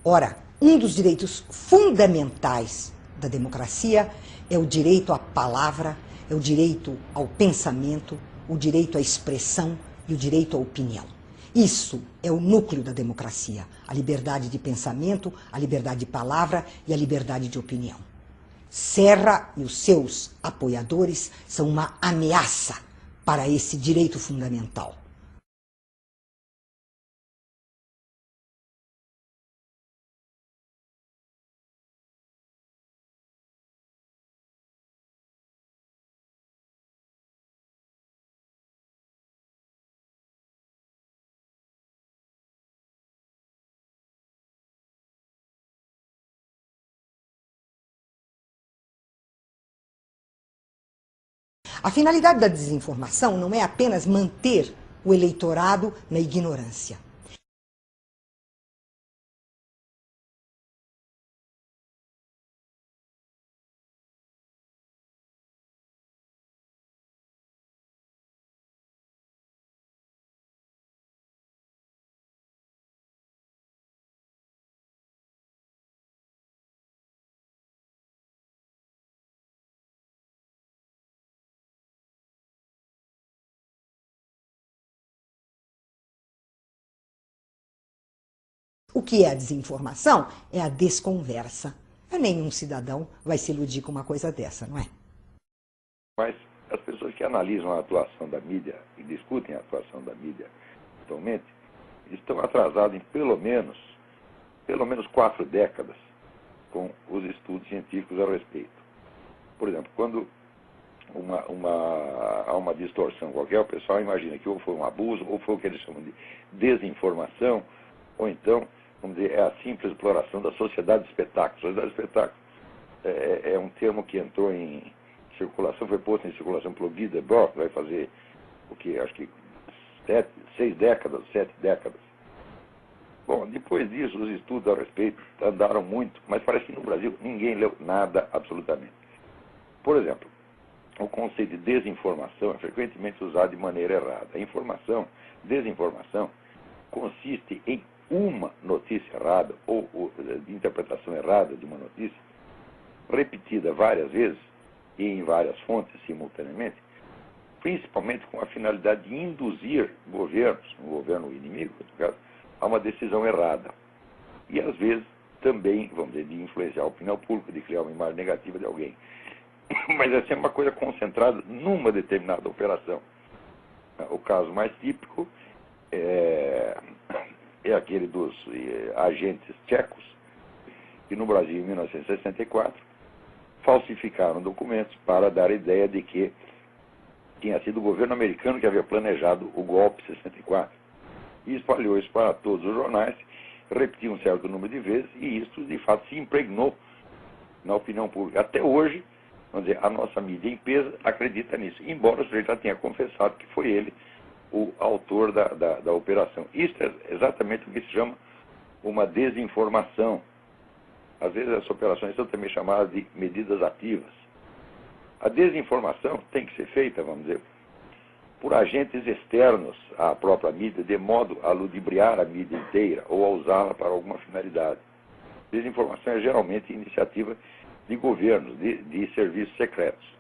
Ora, um dos direitos fundamentais da democracia é o direito à palavra, é o direito ao pensamento, o direito à expressão e o direito à opinião. Isso é o núcleo da democracia, a liberdade de pensamento, a liberdade de palavra e a liberdade de opinião. Serra e os seus apoiadores são uma ameaça para esse direito fundamental. A finalidade da desinformação não é apenas manter o eleitorado na ignorância. O que é a desinformação? É a desconversa. Nenhum cidadão vai se iludir com uma coisa dessa, não é? Mas as pessoas que analisam a atuação da mídia e discutem a atuação da mídia atualmente estão atrasadas em pelo menos 4 décadas com os estudos científicos a respeito. Por exemplo, quando há uma distorção qualquer, o pessoal imagina que ou foi um abuso, ou foi o que eles chamam de desinformação, ou então, vamos dizer, é a simples exploração da sociedade de espetáculos. Sociedade de espetáculos é um termo que entrou em circulação, foi posto em circulação pelo Guy Debord, vai fazer o que, acho que 7 décadas. Bom, depois disso, os estudos a respeito andaram muito, mas parece que no Brasil ninguém leu nada absolutamente. Por exemplo, o conceito de desinformação é frequentemente usado de maneira errada. A desinformação, consiste em uma notícia errada, ou de interpretação errada de uma notícia, repetida várias vezes e em várias fontes simultaneamente, principalmente com a finalidade de induzir governos, um governo inimigo, no caso, a uma decisão errada. E, às vezes, também, vamos dizer, de influenciar a opinião pública, de criar uma imagem negativa de alguém. Mas é sempre uma coisa concentrada numa determinada operação. O caso mais típico é aquele dos agentes tchecos, que no Brasil, em 1964, falsificaram documentos para dar a ideia de que tinha sido o governo americano que havia planejado o golpe 64. E espalhou isso para todos os jornais, repetiu um certo número de vezes, e isso, de fato, se impregnou na opinião pública. Até hoje, vamos dizer, a nossa mídia em peso acredita nisso, embora o sujeito já tenha confessado que foi ele o autor da operação. Isso é exatamente o que se chama uma desinformação. Às vezes essas operações são também chamadas de medidas ativas. A desinformação tem que ser feita, vamos dizer, por agentes externos à própria mídia, de modo a ludibriar a mídia inteira ou a usá-la para alguma finalidade. Desinformação é geralmente iniciativa de governos, de serviços secretos.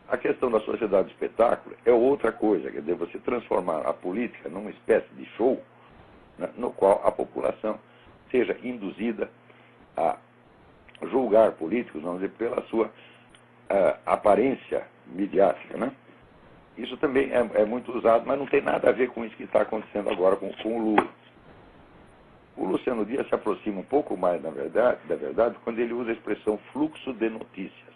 A questão da sociedade de espetáculo é outra coisa, quer dizer, você transformar a política numa espécie de show, né, no qual a população seja induzida a julgar políticos, vamos dizer, pela sua aparência midiática, né? Isso também é muito usado, mas não tem nada a ver com isso que está acontecendo agora com o Lula. O Luciano Dias se aproxima um pouco mais da verdade, quando ele usa a expressão fluxo de notícias.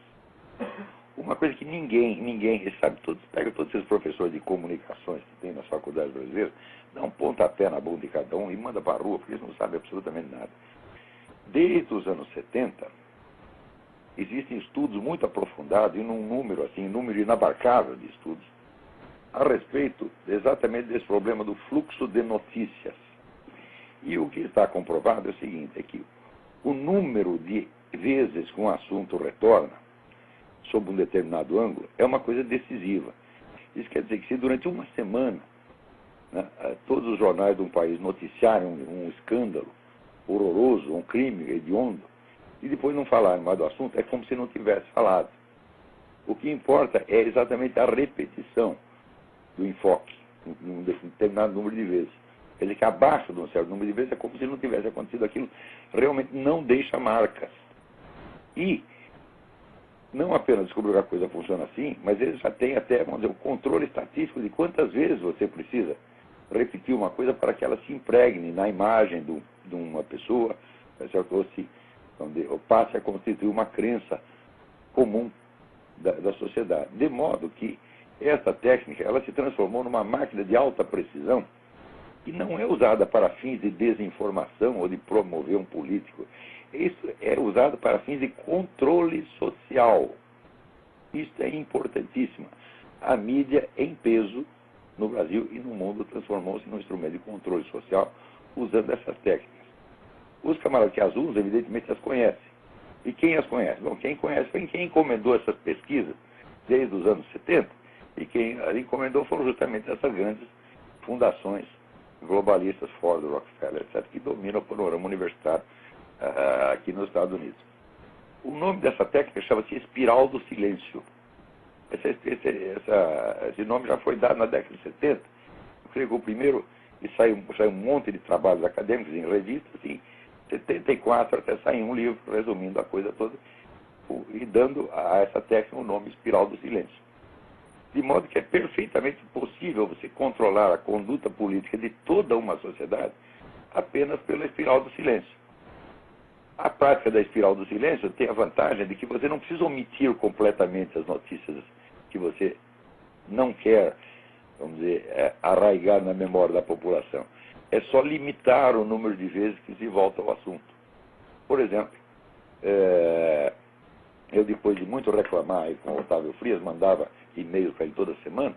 Uma coisa que ninguém sabe, pega todos esses professores de comunicações que tem nas faculdades brasileiras, dá um pontapé na bunda de cada um e manda para a rua, porque eles não sabem absolutamente nada. Desde os anos 70, existem estudos muito aprofundados, e num número inabarcável de estudos, a respeito exatamente desse problema do fluxo de notícias. E o que está comprovado é o seguinte, é que o número de vezes que um assunto retorna, sob um determinado ângulo, é uma coisa decisiva. Isso quer dizer que se durante uma semana, né, todos os jornais de um país noticiarem um escândalo, horroroso, um crime hediondo, e depois não falarem mais do assunto, é como se não tivesse falado. O que importa é exatamente a repetição do enfoque, em um determinado número de vezes. Quer dizer que abaixo de um certo número de vezes é como se não tivesse acontecido aquilo, realmente não deixa marcas. E não apenas descobriu que a coisa funciona assim, mas ele já tem até, vamos dizer, o controle estatístico de quantas vezes você precisa repetir uma coisa para que ela se impregne na imagem de uma pessoa, ou passe a constituir uma crença comum da sociedade. De modo que essa técnica ela se transformou numa máquina de alta precisão que não é usada para fins de desinformação ou de promover um político. Isso é usado para fins de controle social. Isso é importantíssimo. A mídia em peso no Brasil e no mundo transformou-se num instrumento de controle social usando essas técnicas. Os camaradas que as usam, evidentemente, as conhecem. E quem as conhece? Bom, quem conhece foi quem encomendou essas pesquisas desde os anos 70, e quem as encomendou foram justamente essas grandes fundações globalistas, Ford, Rockefeller, etc., que dominam o panorama universitário aqui nos Estados Unidos. O nome dessa técnica chama-se espiral do silêncio. Esse nome já foi dado na década de 70. Eu creio que o primeiro, e saiu um monte de trabalhos acadêmicos em revistas, em 74 até sair um livro resumindo a coisa toda e dando a essa técnica o nome espiral do silêncio. De modo que é perfeitamente possível você controlar a conduta política de toda uma sociedade apenas pela espiral do silêncio. A prática da espiral do silêncio tem a vantagem de que você não precisa omitir completamente as notícias que você não quer, vamos dizer, arraigar na memória da população. É só limitar o número de vezes que se volta ao assunto. Por exemplo, eu depois de muito reclamar aí com o Otávio Frias, mandava e-mails para ele toda semana,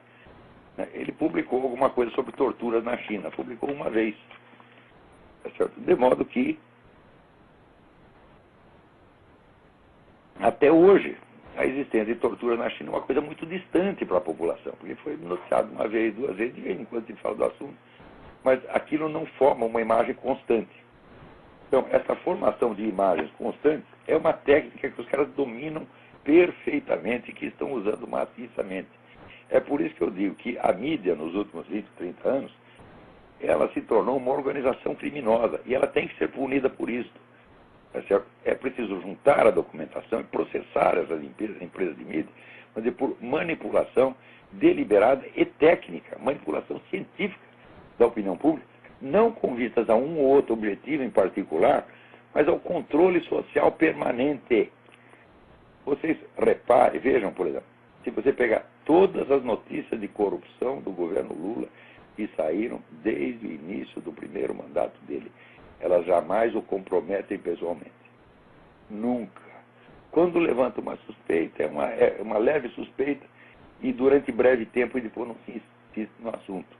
né, ele publicou alguma coisa sobre torturas na China. Publicou uma vez. Tá certo? De modo que até hoje, a existência de tortura na China é uma coisa muito distante para a população, porque foi noticiado uma vez, duas vezes, de vez em quando se fala do assunto, mas aquilo não forma uma imagem constante. Então, essa formação de imagens constantes é uma técnica que os caras dominam perfeitamente e que estão usando maciçamente. É por isso que eu digo que a mídia, nos últimos 20, 30 anos, ela se tornou uma organização criminosa e ela tem que ser punida por isso. É preciso juntar a documentação e processar essas empresas de mídia, mas por manipulação deliberada e técnica, manipulação científica da opinião pública, não com vistas a um ou outro objetivo em particular, mas ao controle social permanente. Vocês reparem, vejam, por exemplo, se você pegar todas as notícias de corrupção do governo Lula que saíram desde o início do primeiro mandato dele, elas jamais o comprometem pessoalmente. Nunca. Quando levanta uma suspeita, é uma leve suspeita, e durante breve tempo e depois não se insiste no assunto.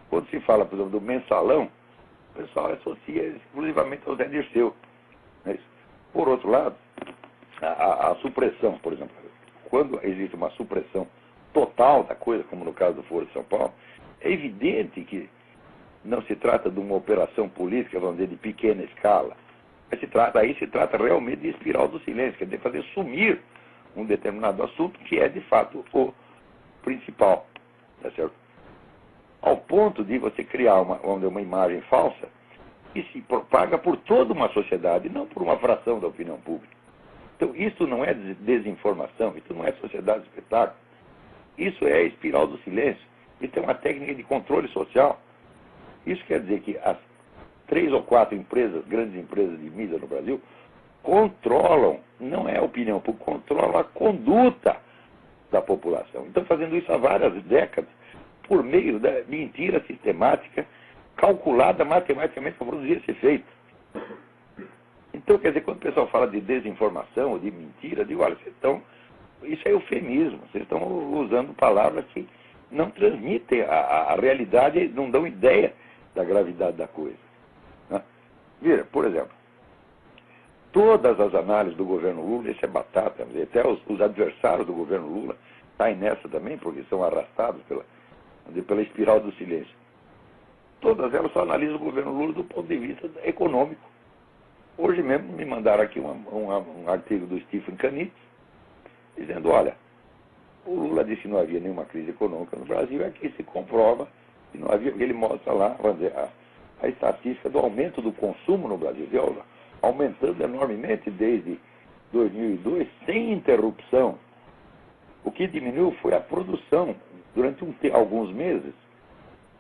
Quando se fala, por exemplo, do mensalão, o pessoal associa exclusivamente ao Zé Dirceu. Por outro lado, a supressão, por exemplo, quando existe uma supressão total da coisa, como no caso do Foro de São Paulo, é evidente que não se trata de uma operação política, vamos dizer, de pequena escala. Aí se trata realmente de espiral do silêncio, quer dizer, fazer sumir um determinado assunto que é, de fato, o principal. Tá certo? Ao ponto de você criar uma imagem falsa que se propaga por toda uma sociedade, não por uma fração da opinião pública. Então, isso não é desinformação, isso não é sociedade de espetáculo. Isso é a espiral do silêncio. Isso é uma técnica de controle social. Isso quer dizer que as 3 ou 4 empresas, grandes empresas de mídia no Brasil, controlam, não é a opinião pública, controlam a conduta da população. Então, fazendo isso há várias décadas, por meio da mentira sistemática, calculada matematicamente para produzir esse efeito. Então, quer dizer, quando o pessoal fala de desinformação ou de mentira, eu digo, olha, isso é eufemismo, vocês estão usando palavras que não transmitem a realidade, não dão ideia da gravidade da coisa. Né? Vira, por exemplo, todas as análises do governo Lula, isso é batata, até os adversários do governo Lula saem nessa também, porque são arrastados pela espiral do silêncio. Todas elas só analisam o governo Lula do ponto de vista econômico. Hoje mesmo me mandaram aqui um artigo do Stephen Kanitz, dizendo, olha, o Lula disse que não havia nenhuma crise econômica no Brasil, aqui se comprova que não havia, ele mostra lá, vamos dizer, a estatística do aumento do consumo no Brasil, viu? Aumentando enormemente desde 2002, sem interrupção. O que diminuiu foi a produção durante alguns meses.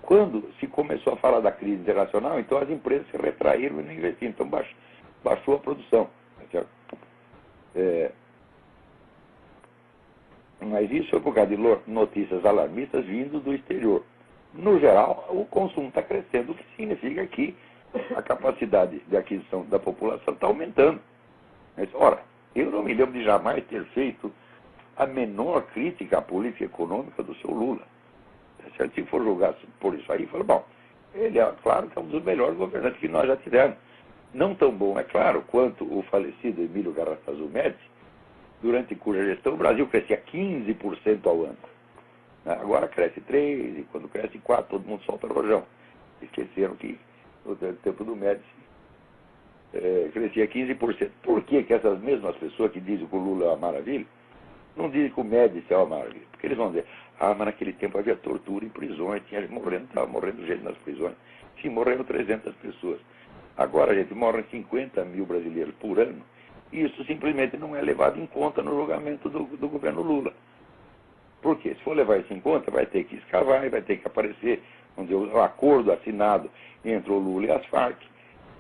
Quando se começou a falar da crise internacional, então as empresas se retraíram e não investiram, então baixou a produção. Mas isso é por causa de notícias alarmistas vindo do exterior. No geral, o consumo está crescendo, o que significa que a capacidade de aquisição da população está aumentando. Mas, ora, eu não me lembro de jamais ter feito a menor crítica à política econômica do seu Lula. Se for julgar por isso aí, fala, bom, ele é claro que é um dos melhores governantes que nós já tivemos. Não tão bom, é claro, quanto o falecido Emílio Garrastazu Médici, durante cuja gestão o Brasil crescia 15% ao ano. Agora cresce 3%, e quando cresce 4%, todo mundo solta o rojão. Esqueceram que no tempo do Médici crescia 15%. Por que essas mesmas pessoas que dizem que o Lula é uma maravilha, não dizem que o Médici é uma maravilha? Porque eles vão dizer, mas naquele tempo havia tortura em prisões, estava morrendo gente nas prisões. Sim, morreram 300 pessoas. Agora, gente, morrem 50 mil brasileiros por ano. E isso simplesmente não é levado em conta no julgamento do governo Lula. Por quê? Se for levar isso em conta, vai ter que escavar e vai ter que aparecer, vamos dizer, o acordo assinado entre o Lula e as Farc,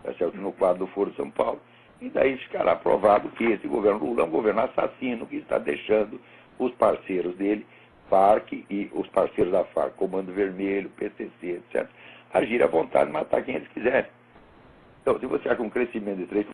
tá certo? No quadro do Foro de São Paulo, e daí ficará provado que esse governo Lula é um governo assassino que está deixando os parceiros dele, Farc e os parceiros da Farc, Comando Vermelho, PCC, etc., agir à vontade e matar quem eles quiserem. Então, se você acha um crescimento de 3%,